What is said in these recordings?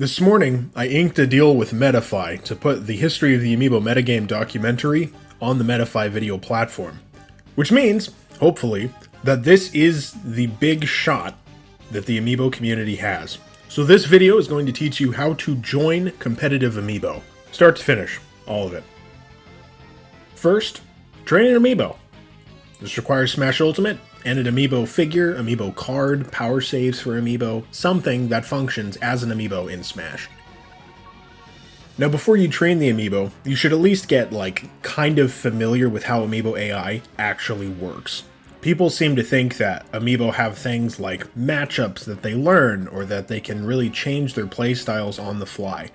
This morning, I inked a deal with Metafy to put the history of the Amiibo metagame documentary on the Metafy video platform. Which means, hopefully, that this is the big shot that the Amiibo community has. So this video is going to teach you how to join competitive Amiibo. Start to finish, all of it. First, train an Amiibo. This requires Smash Ultimate and an Amiibo figure, Amiibo card, power saves for Amiibo, something that functions as an Amiibo in Smash. Now before you train the Amiibo, you should at least get kind of familiar with how Amiibo AI actually works. People seem to think that Amiibo have things like matchups that they learn, or that they can really change their playstyles on the fly.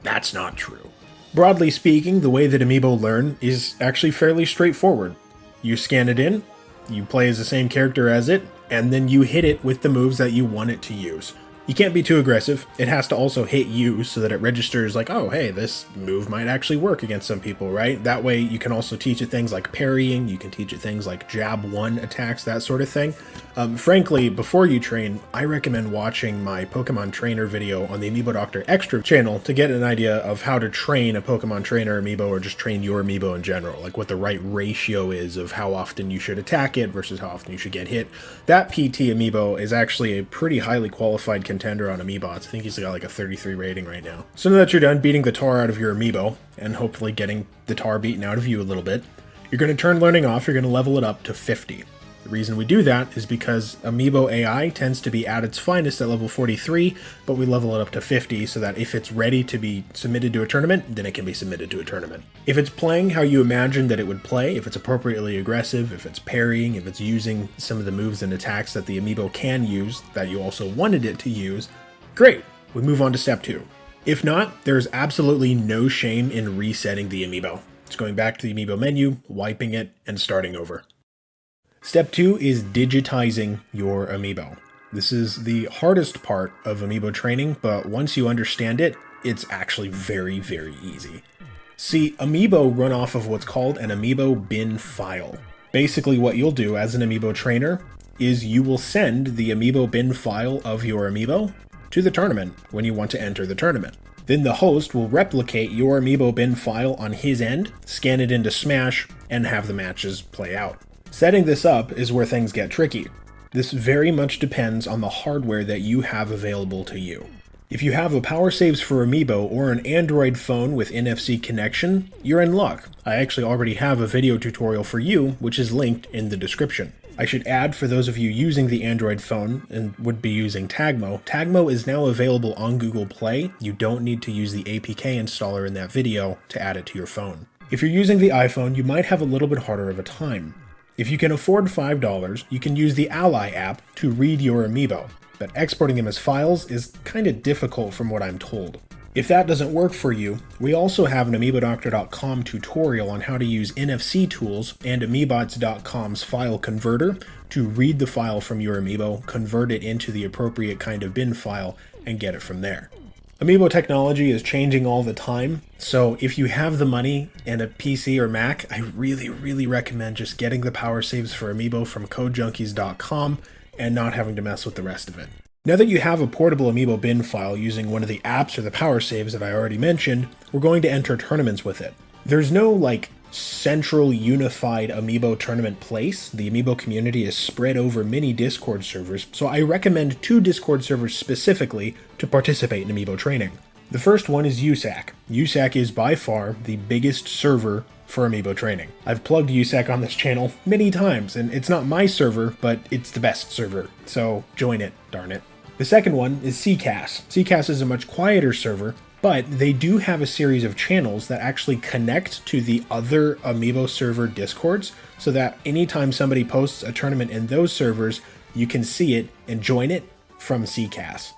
That's not true. Broadly speaking, the way that Amiibo learn is actually fairly straightforward. You scan it in, you play as the same character as it, and then you hit it with the moves that you want it to use. You can't be too aggressive. It has to also hit you so that it registers like, oh, hey, this move might actually work against some people, right? That way you can also teach it things like parrying, you can teach it things like jab 1 attacks, that sort of thing. Frankly, before you train, I recommend watching my Pokemon Trainer video on the Amiibo Doctor Extra channel to get an idea of how to train a Pokemon Trainer Amiibo, or just train your Amiibo in general, like what the right ratio is of how often you should attack it versus how often you should get hit. That PT Amiibo is actually a pretty highly qualified contender on Amiibots. I think he's got like a 33 rating right now. So now that you're done beating the tar out of your Amiibo, and hopefully getting the tar beaten out of you a little bit, you're going to turn learning off, you're going to level it up to 50. The reason we do that is because Amiibo AI tends to be at its finest at level 43, but we level it up to 50 so that if it's ready to be submitted to a tournament, then it can be submitted to a tournament. If it's playing how you imagine that it would play, if it's appropriately aggressive, if it's parrying, if it's using some of the moves and attacks that the Amiibo can use that you also wanted it to use, great, we move on to step 2. If not, there's absolutely no shame in resetting the Amiibo. It's going back to the Amiibo menu, wiping it, and starting over. Step 2 is digitizing your Amiibo. This is the hardest part of Amiibo training, but once you understand it, it's actually very, very easy. See, Amiibo run off of what's called an Amiibo bin file. Basically what you'll do as an Amiibo trainer is you will send the Amiibo bin file of your Amiibo to the tournament when you want to enter the tournament. Then the host will replicate your Amiibo bin file on his end, scan it into Smash, and have the matches play out. Setting this up is where things get tricky. This very much depends on the hardware that you have available to you. If you have a power saves for Amiibo or an Android phone with NFC connection, you're in luck. I actually already have a video tutorial for you, which is linked in the description. I should add, for those of you using the Android phone and would be using Tagmo, Tagmo is now available on Google Play. You don't need to use the APK installer in that video to add it to your phone. If you're using the iPhone, you might have a little bit harder of a time. If you can afford $5, you can use the Ally app to read your Amiibo, but exporting them as files is kind of difficult from what I'm told. If that doesn't work for you, we also have an AmiiboDoctor.com tutorial on how to use NFC tools and Amiibots.com's file converter to read the file from your Amiibo, convert it into the appropriate kind of bin file, and get it from there. Amiibo technology is changing all the time, so if you have the money and a PC or Mac, I really recommend just getting the power saves for Amiibo from CodeJunkies.com and not having to mess with the rest of it. Now that you have a portable Amiibo bin file using one of the apps or the power saves that I already mentioned, we're going to enter tournaments with it. There's no central unified Amiibo tournament place. The Amiibo community is spread over many Discord servers, so I recommend 2 Discord servers specifically to participate in Amiibo training. The first one is USAC. USAC is by far the biggest server for Amiibo training. I've plugged USAC on this channel many times, and it's not my server, but it's the best server, so join it, darn it. The second one is CCAS. CCAS is a much quieter server, but they do have a series of channels that actually connect to the other Amiibo server Discords, so that anytime somebody posts a tournament in those servers, you can see it and join it from CCAS.